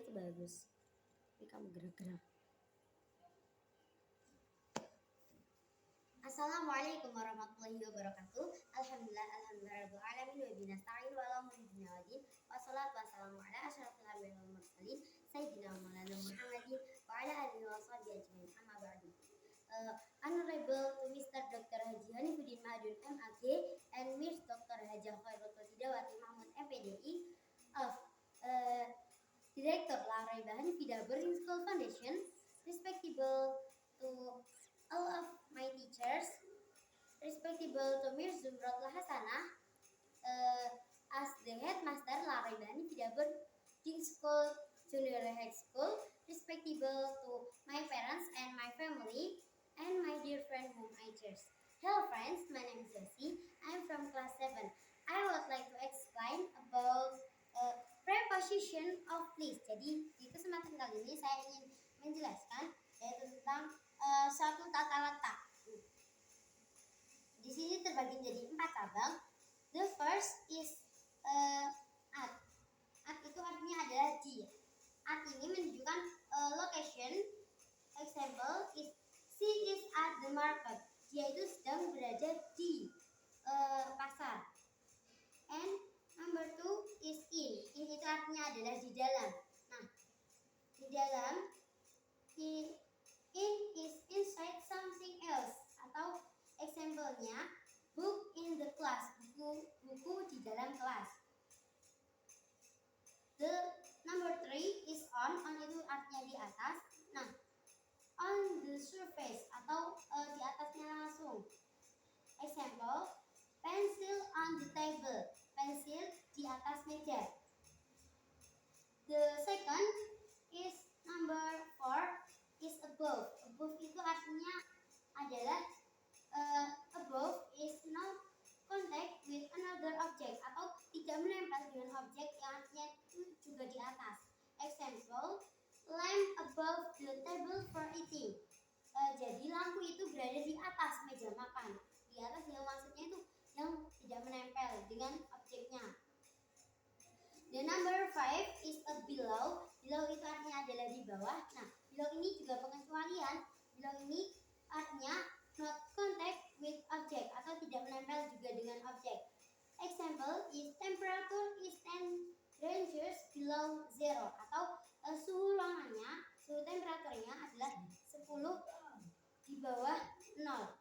itu bagus. Tapi kamu gerak-gerak. Assalamualaikum warahmatullahi wabarakatuh. Alhamdulillah alamin wa binasta'in wa ala umuri waddin. Wassalatu wassalamu ala asyrafil anbiya'i wal mursalin sayyidina Maulana Muhammadin wa ala alihi wa sahbihi ajmain. Amma ba'du. Honorable to Mr. Dr. Haji Hanifuddin Mahadun MAG and Miss Dr. Haji Khairul Tidawati Mahmud MPDI of Director La Raiba Hanifida Boarding School Foundation, respectable to all of my teachers, respectable to Mir Zumratul Hasanah as the headmaster La Raiba Hanifida Boarding School Junior High School, respectable to my parents and my family, and my dear friend whom I cherish. Hello friends, my name is Josie. I am from class 7. I would like to explain about preposition of please. Jadi di kesempatan kali ini saya ingin menjelaskan tentang suatu tata letak. Di sini terbagi menjadi 4 cabang. The first is at. At itu artinya adalah di. At ini menunjukkan location. Example is she is at the market. Dia itu sedang berada di pasar. And number 2 is in. In itu artinya adalah di dalam. Nah, di dalam. In is inside something else. Atau example-nya book in the class. Buku di dalam kelas. The number 3 is on. On itu artinya di atas. Nah, on the surface atau di atasnya langsung. Example, pencil on the table. Pensil di atas meja. The second is number 4 is above. Above itu artinya adalah above is not contact with another object atau tidak menempel dengan objek yang artinya itu juga di atas. Example, lamp above the table for eating. Jadi lampu itu berada di atas meja makan. Di atas yang maksudnya itu yang tidak menempel dengan objeknya. The number 5 is a below. Below itu artinya adalah di bawah. Nah, below ini juga pengecualian. Below ini artinya not contact with object atau tidak menempel juga dengan objek. Example is temperature is 10 degrees below zero atau suhu ruangannya, suhu temperaturnya adalah 10 di bawah 0.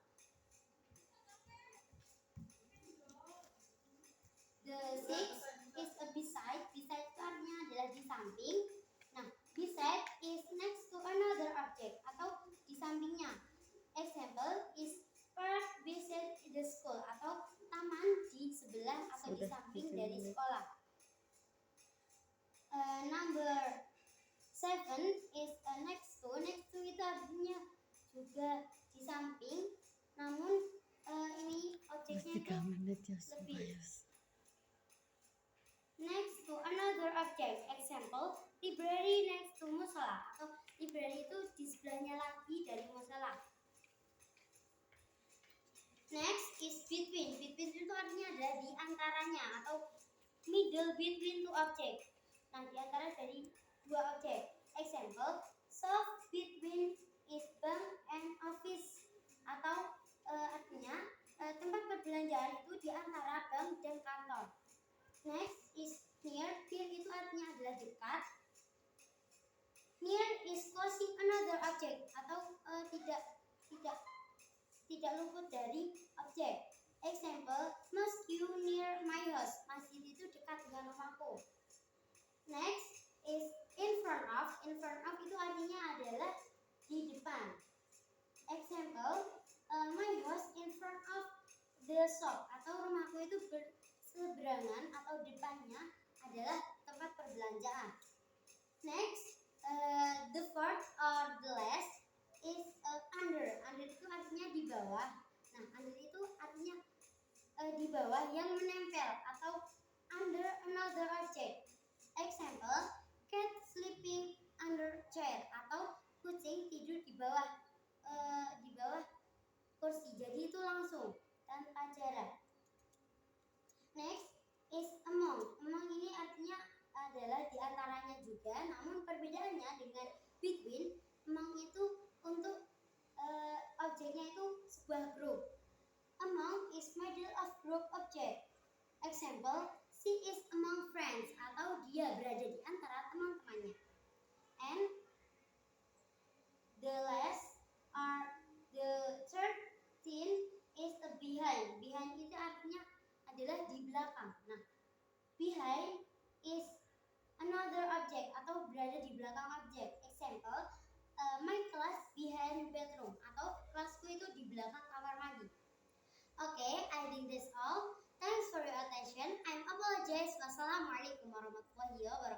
The sixth is a beside. Beside itu artinya adalah di samping. Nah, beside is next to another object atau di sampingnya. Example is park beside the school atau taman di sebelah atau di samping dari sekolah. Number 7 is next to. Next to itu artinya juga di samping, namun ini objeknya itu lebih. Next to another object. Example, library next to musola atau library itu di sebelahnya lagi dari musola. Next is between. Between itu artinya adalah di antaranya atau middle between two object. Nah, di antara dari dua objek. Example, soft between is bank and office atau artinya tempat perbelanjaan itu di antara bank dan kantor. Next is near. Near itu artinya adalah dekat. Near is closing another object atau tidak luput dari objek. Example, mosque near my house. Masjid itu dekat dengan rumahku. Next is in front of. In front of itu artinya adalah di depan. Example, my house in front of the shop atau rumahku itu berseberangan atau depannya adalah tempat perbelanjaan. Next, the fourth or the last is under. Under itu artinya di bawah. Nah, under itu artinya di bawah yang menempel atau under another object. Example, cat sleeping under chair atau kucing tidur di bawah kursi. Jadi itu langsung tanpa jarak. Next is among. Among ini artinya adalah di antaranya juga, namun behind is another object atau berada di belakang objek. Example, my class behind bedroom atau kelasku itu di belakang kamar mandi. Okay, I think that's all. Thanks for your attention. I'm apologize. Wassalamualaikum warahmatullahi wabarakatuh.